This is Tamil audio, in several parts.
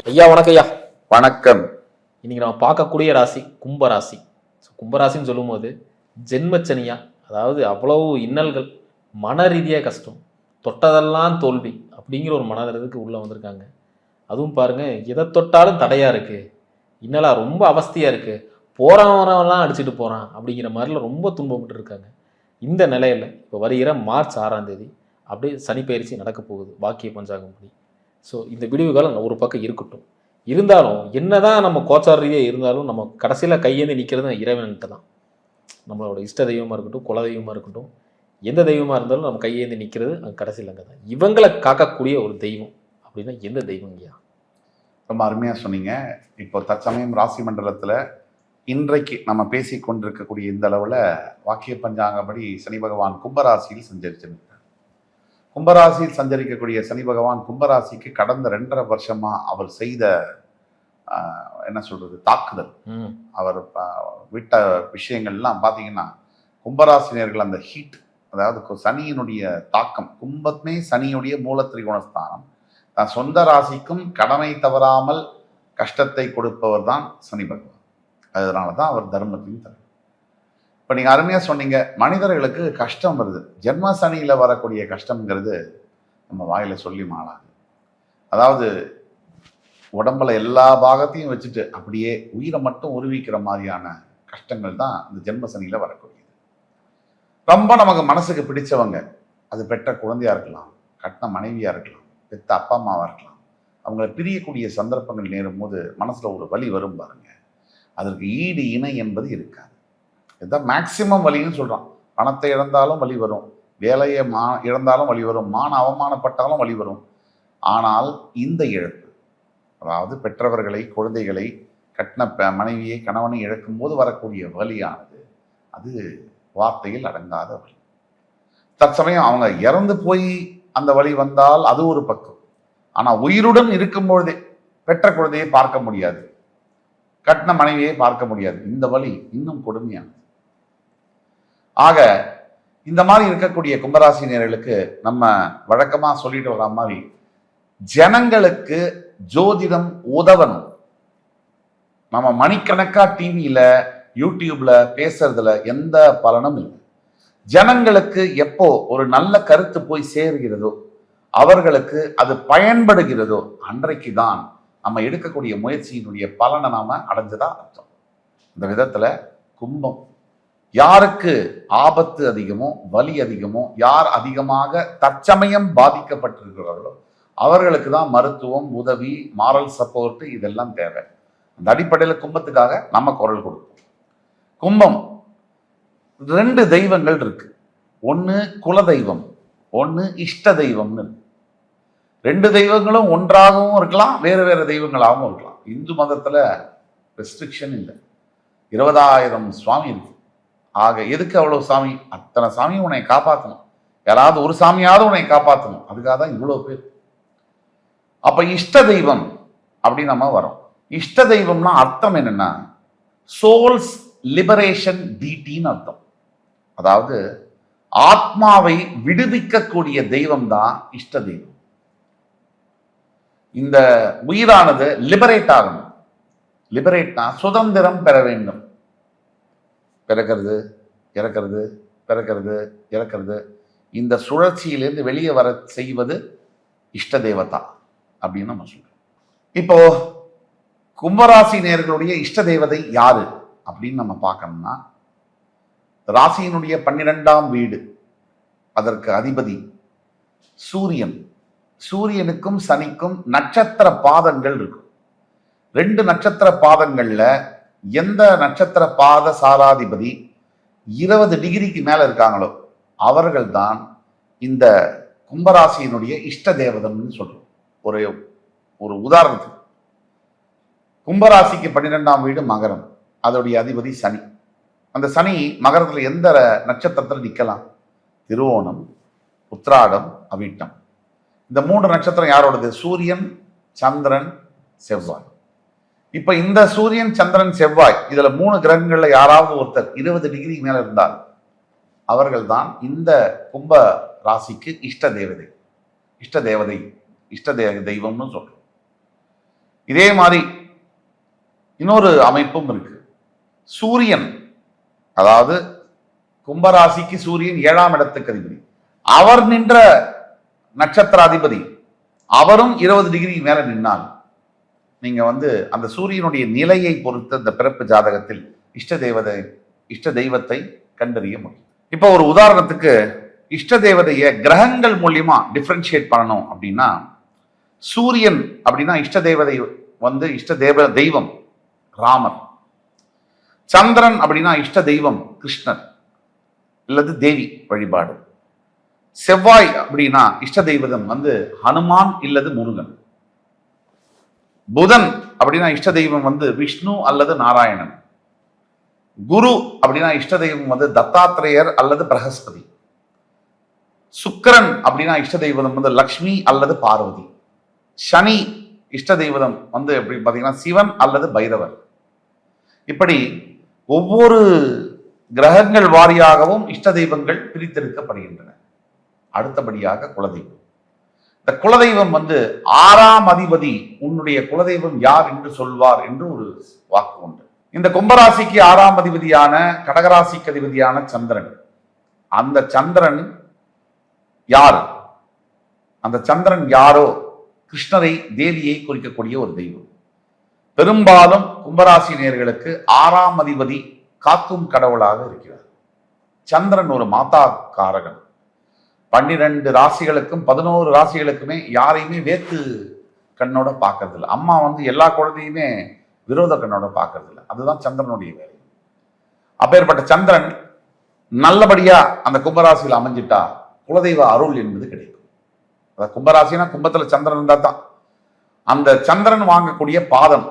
ஐயா வணக்கம் ஐயா. வணக்கம். இன்னைக்கு நம்ம பார்க்கக்கூடிய ராசி கும்பராசி. கும்பராசின்னு சொல்லும்போது ஜென்மச்சனியா, அதாவது அவ்வளவு இன்னல்கள், மன ரீதியாக கஷ்டம், தொட்டதெல்லாம் தோல்வி அப்படிங்கிற ஒரு மனதிற்கு உள்ளே வந்திருக்காங்க. அதுவும் பாருங்க, எதை தொட்டாலும் தடையாக இருக்குது, இன்னலா ரொம்ப அவஸ்தையாக இருக்குது, போகிறவரெல்லாம் அடிச்சுட்டு போகிறான் அப்படிங்கிற மாதிரிலாம் ரொம்ப துன்பப்பட்டு இருக்காங்க. இந்த நிலையில் இப்போ வருகிற மார்ச் 6ஆம் தேதி அப்படியே சனி பயிற்சி நடக்க போகுது வாக்கிய பஞ்சாங்கப்படி. ஸோ இந்த விடிவு காலம் ஒரு பக்கம் இருக்கட்டும், இருந்தாலும் என்னதான் நம்ம கோச்சார ரீதியாக இருந்தாலும் நம்ம கடைசியில் கையேந்தி நிற்கிறது இறைவன்கிட்ட தான். நம்மளோட இஷ்ட தெய்வமாக இருக்கட்டும், குல தெய்வமாக இருக்கட்டும், எந்த தெய்வமாக இருந்தாலும் நம்ம கையேந்தி நிற்கிறது அங்கே கடைசியில் அங்கே தான். இவங்களை காக்கக்கூடிய ஒரு தெய்வம் அப்படின்னா எந்த தெய்வம் ஐயா? ரொம்ப அருமையாக சொன்னீங்க. இப்போ தற்சமயம் ராசி மண்டலத்தில் இன்றைக்கு நம்ம பேசி கொண்டிருக்கக்கூடிய இந்த அளவில் வாக்கிய பஞ்சாங்கப்படி சனி பகவான் கும்பராசியில் சஞ்சரிச்சிருக்கிறார். கும்பராசியில் சஞ்சரிக்கக்கூடிய சனி பகவான் கும்பராசிக்கு கடந்த 2.5 வருஷமா அவர் செய்த என்ன சொல்றது தாக்குதல், அவர் விட்ட விஷயங்கள்லாம் பார்த்தீங்கன்னா கும்பராசினியர்கள் அந்த ஹீட், அதாவது சனியினுடைய தாக்கம், கும்பமே சனியுடைய மூலத்திரிகோணஸ்தானம், தான் சொந்த ராசிக்கும் கடமை தவறாமல் கஷ்டத்தை கொடுப்பவர் தான் சனி பகவான். அதனால தான் அவர் தர்மத்தையும் தரும். இப்போ நீங்கள் அருமையாக சொன்னீங்க, மனிதர்களுக்கு கஷ்டம் வருது. ஜென்ம சனியில் வரக்கூடிய கஷ்டங்கிறது நம்ம வாயில் சொல்லி மாளாது. அதாவது உடம்புல எல்லா பாகத்தையும் வச்சுட்டு அப்படியே உயிரை மட்டும் உருவிக்கிற மாதிரியான கஷ்டங்கள் தான் இந்த ஜென்ம சனியில் வரக்கூடியது. ரொம்ப நமக்கு மனசுக்கு பிடிச்சவங்க, அது பெற்ற குழந்தையாக இருக்கலாம், கட்டின மனைவியாக இருக்கலாம், பெற்ற அப்பா அம்மாவாக இருக்கலாம், அவங்கள பிரியக்கூடிய சந்தர்ப்பங்கள் நேரும் போது மனசில் ஒரு வலி வரும் பாருங்க. அதற்கு ஈடு இணை என்பது இருக்காது. இதுதான் மேக்சிமம் வலின்னு சொல்கிறான். பணத்தை இழந்தாலும் வலி வரும், வேலையை இழந்தாலும் வலி வரும், மான அவமானப்பட்டாலும் வலி வரும். ஆனால் இந்த இழப்பு, அதாவது பெற்றவர்களை, குழந்தைகளை, கட்டின மனைவியை, கணவனை இழக்கும் போது வரக்கூடிய வலியானது அது வார்த்தையில் அடங்காத வலி. தற்சமயம் அவங்க இறந்து போய் அந்த வலி வந்தால் அது ஒரு பக்கம். ஆனால் உயிருடன் இருக்கும் பொழுதே பெற்ற குழந்தையை பார்க்க முடியாது, கட்டின மனைவியை பார்க்க முடியாது. இந்த வலி இன்னும் கொடுமையானது. ஆக இந்த மாதிரி இருக்கக்கூடிய கும்பராசினியர்களுக்கு நம்ம வழக்கமா சொல்லிட்டு வர மாதிரி ஜனங்களுக்கு ஜோதிடம் உதவணும். நம்ம மணிக்கணக்கா டிவியில யூடியூப்ல பேசுறதுல எந்த பலனும் இல்லை. ஜனங்களுக்கு எப்போ ஒரு நல்ல கருத்து போய் சேர்கிறதோ, அவர்களுக்கு அது பயன்படுகிறதோ, அன்றைக்கு தான் நம்ம எடுக்கக்கூடிய முயற்சியினுடைய பலனை நாம அடைஞ்சதா அர்த்தம். இந்த விதத்துல கும்பம் யாருக்கு ஆபத்து அதிகமோ, வலி அதிகமோ, யார் அதிகமாக தற்சமயம் பாதிக்கப்பட்டிருக்கிறார்களோ அவர்களுக்கு தான் மருத்துவம், உதவி, மாரல் சப்போர்ட் இதெல்லாம் தேவை. அந்த அடிப்படையில் கும்பத்துக்காக நம்ம குரல் கொடுப்போம். கும்பம் 2 தெய்வங்கள் இருக்கு. ஒன்று குல தெய்வம், ஒன்று இஷ்ட தெய்வம்னு. 2 தெய்வங்களும் ஒன்றாகவும் இருக்கலாம், வேறு வேறு தெய்வங்களாகவும் இருக்கலாம். இந்து மதத்துல ரெஸ்ட்ரிக்ஷன் இல்லை. 20,000 சுவாமி இருக்கு. ஆக எதுக்கு அவ்வளவு சாமி? அத்தனை சாமி உன்னை காப்பாற்றணும், யாராவது ஒரு சாமியாவது உன்னை காப்பாற்றணும். அதுக்காக தான் இவ்வளவு பேர். அப்ப இஷ்ட தெய்வம் அப்படின்னு நம்ம வரோம். இஷ்ட தெய்வம்னா அர்த்தம் என்னன்னா சோல்ஸ் லிபரேஷன் டீட்டின்னு அர்த்தம். அதாவது ஆத்மாவை விடுவிக்கக்கூடிய தெய்வம் தான் இஷ்ட தெய்வம். இந்த உயிரானது லிபரேட் ஆகணும். லிபரேட்னா சுதந்திரம் பெற வேண்டும். பிறக்கிறது, இறக்கிறது, பிறக்கிறது, இறக்கிறது, இந்த சுழற்சியிலிருந்து வெளியே வர செய்வது இஷ்ட தேவதா அப்படின்னு நம்ம சொல்றோம். இப்போ கும்பராசி நேயர்களுடைய இஷ்ட தேவதை யாரு அப்படின்னு நம்ம பார்க்கணும்னா, ராசியினுடைய 12ஆம் வீடு, அதற்கு அதிபதி சூரியன். சூரியனுக்கும் சனிக்கும் நட்சத்திர பாதங்கள் இருக்கும். 2 நட்சத்திர பாதங்கள்ல எந்த நட்சத்திர பாத சாராதிபதி 20 டிகிரிக்கு மேல இருக்காங்களோ அவர்கள் தான் இந்த கும்பராசியினுடைய இஷ்ட தேவதம்னு சொல்றோம். ஒரு உதாரணத்துக்கு, கும்பராசிக்கு 12ஆம் வீடு மகரம், அதோடைய அதிபதி சனி. அந்த சனி மகரத்துல எந்த நட்சத்திரத்தில் நிற்கலாம்? திருவோணம், உத்திராடம், அவிட்டம். இந்த 3 நட்சத்திரம் யாரோடது? சூரியன், சந்திரன், செவ்வாய். இப்ப இந்த சூரியன், சந்திரன், செவ்வாய் இதுல 3 கிரகங்கள்ல யாராவது ஒருத்தர் 20 டிகிரி மேல இருந்தால் அவர்கள் தான் இந்த கும்ப ராசிக்கு இஷ்ட தெய்வம்னு சொல்றோம். இதே மாதிரி இன்னொரு அமைப்பும் இருக்கு. சூரியன், அதாவது கும்பராசிக்கு சூரியன் 7ஆம் இடத்துக்கு அதிபதி. அவர் நின்ற நட்சத்திராதிபதி அவரும் 20 டிகிரி மேல நின்னால் நீங்க அந்த சூரியனுடைய நிலையை பொறுத்து அந்த பிறப்பு ஜாதகத்தில் இஷ்ட தெய்வத்தை கண்டறிய முடியும். இப்போ ஒரு உதாரணத்துக்கு இஷ்ட தேவதைய கிரகங்கள் மூலியமா டிஃபரன்ஷியேட் பண்ணணும் அப்படின்னா, சூரியன் அப்படின்னா இஷ்ட தேவதை தெய்வம் ராமர். சந்திரன் அப்படின்னா இஷ்ட தெய்வம் கிருஷ்ணர் அல்லது தேவி வழிபாடு. செவ்வாய் அப்படின்னா இஷ்ட தெய்வம் ஹனுமான் இல்லது முருகன். புதன் அப்படின்னா இஷ்ட தெய்வம் விஷ்ணு அல்லது நாராயணன். குரு அப்படின்னா இஷ்ட தெய்வம் தத்தாத்திரேயர் அல்லது பிரகஸ்பதி. சுக்கிரன் அப்படின்னா இஷ்ட தெய்வம் லக்ஷ்மி அல்லது பார்வதி. சனி இஷ்ட தெய்வம் எப்படி பார்த்தீங்கன்னா சிவன் அல்லது பைரவர். இப்படி ஒவ்வொரு கிரகங்கள் வாரியாகவும் இஷ்ட தெய்வங்கள் பிரித்தெடுக்கப்படுகின்றன. அடுத்தபடியாக குலதெய்வம். இந்த குலதெய்வம் 6ஆம் அதிபதி உன்னுடைய குலதெய்வம் யார் என்று சொல்வார் என்று ஒரு வாக்கு உண்டு. இந்த கும்பராசிக்கு 6ஆம் அதிபதியான கடகராசிக்கு அதிபதியான சந்திரன். அந்த சந்திரன் யார்? அந்த சந்திரன் யாரோ கிருஷ்ணரை, தேவியை குறிக்கக்கூடிய ஒரு தெய்வம். பெரும்பாலும் கும்பராசி நேயர்களுக்கு 6ஆம் அதிபதி காக்கும் கடவுளாக இருக்கிறார். சந்திரன் ஒரு மாதா காரகன். 12 ராசிகளுக்கும் 11 ராசிகளுக்குமே யாரையுமே வேத்து கண்ணோட பார்க்கறது இல்லை. அம்மா எல்லா குழந்தையுமே விரோத கண்ணோட பார்க்கறது இல்லை. அதுதான் சந்திரனுடைய வேலை. அப்பேற்பட்ட சந்திரன் நல்லபடியா அந்த கும்பராசியில் அமைஞ்சிட்டா குலதெய்வ அருள் என்பது கிடைக்கும். கும்பராசினா கும்பத்துல சந்திரன் இருந்தா தான். அந்த சந்திரன் வாங்கக்கூடிய பாதம்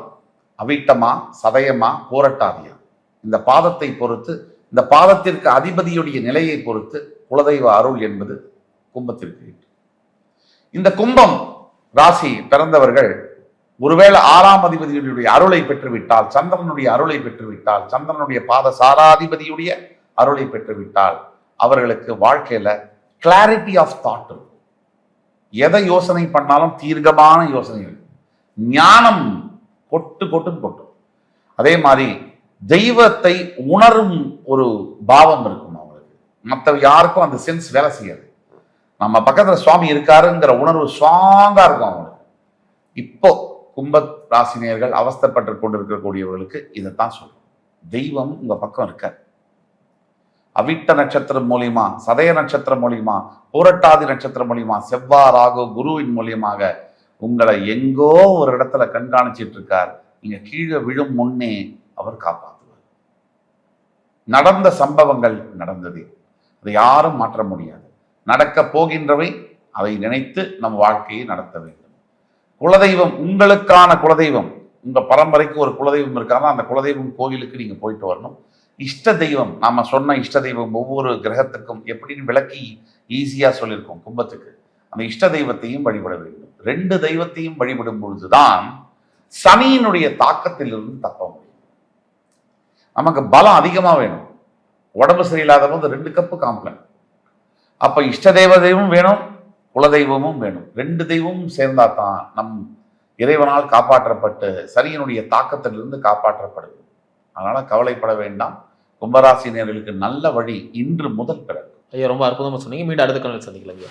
அவிட்டமா, சதயமா, போரட்டாதியா, இந்த பாதத்தை பொறுத்து, இந்த பாதத்திற்கு அதிபதியுடைய நிலையை பொறுத்து குலதெய்வ அருள் என்பது கும்பத்திற்கு. இந்த கும்பம் ராசி பிறந்தவர்கள் ஒருவேளை 6ஆம் அதிபதியுடைய அருளை பெற்றுவிட்டால், சந்திரனுடைய அருளை பெற்றுவிட்டால், சந்திரனுடைய பாத சாராதிபதியுடைய அருளை பெற்றுவிட்டால் அவர்களுக்கு வாழ்க்கையில கிளாரிட்டி ஆஃப் தாட் இருக்கும். எதை யோசனை பண்ணாலும் தீர்க்கமான யோசனைகள், ஞானம் கொட்டுன்னு கொட்டும். அதே மாதிரி தெய்வத்தை உணரும் ஒரு பாவம் இருக்கும் அவங்களுக்கு. மற்ற யாருக்கும் அந்த சென்ஸ் வேலை செய்யாது. நம்ம பக்கத்துல சுவாமி இருக்காருங்கிற உணர்வு ஸ்ட்ராங்கா இருக்கும் அவங்களுக்கு. இப்போ கும்ப ராசினியர்கள் அவஸ்தைப்பட்டு கொண்டிருக்கக்கூடியவர்களுக்கு இதைத்தான் சொல்றோம். தெய்வம் உங்க பக்கம் இருக்காரு. அவிட்ட நட்சத்திரம் மூலியமா, சதய நட்சத்திரம் மூலியமா, பூரட்டாதி நட்சத்திரம் மூலியமா, செவ்வாய், ராகு, குருவின் மூலியமாக உங்களை எங்கோ ஒரு இடத்துல கண்காணிச்சிட்டு இருக்கார். நீங்க கீழே விழும் முன்னே அவர் காப்பாற்றுவார். நடந்த சம்பவங்கள் நடந்தது, அதை யாரும் மாற்ற முடியாது. நடக்க போகின்றவை அதை நினைத்து நம் வாழ்க்கையை நடத்த வேண்டும். குலதெய்வம், உங்களுக்கான குலதெய்வம், உங்க பரம்பரைக்கு ஒரு குலதெய்வம் இருக்காங்க. அந்த குலதெய்வம் கோயிலுக்கு நீங்க போயிட்டு வரணும். இஷ்ட தெய்வம், நாம சொன்ன இஷ்ட தெய்வம் ஒவ்வொரு கிரகத்துக்கும் எப்படின்னு விளக்கி ஈஸியா சொல்லியிருக்கோம். கும்பத்துக்கு அந்த இஷ்ட தெய்வத்தையும் வழிபட வேண்டும். 2 தெய்வத்தையும் வழிபடும் பொழுதுதான் சனியினுடைய தாக்கத்திலிருந்து தப்ப முடியும். நமக்கு பலம் அதிகமா வேணும். உடம்பு சரியில்லாத போது 2 கப்பு காம்ப்ளன். அப்ப இஷ்ட தெய்வமும் வேணும், குலதெய்வமும் வேணும். 2 தெய்வமும் சேர்ந்தா தான் நம் இறைவனால் காப்பாற்றப்பட்டு சனியினுடைய தாக்கத்திலிருந்து காப்பாற்றப்படுது. அதனால கவலைப்பட வேண்டாம். கும்பராசினியர்களுக்கு நல்ல வழி இன்று முதல் பிறகு. ஐயா ரொம்ப அற்புதமா சொன்னீங்க. மீண்டும் அடுத்த கணக்கு சந்திக்கலாம் ஐயா.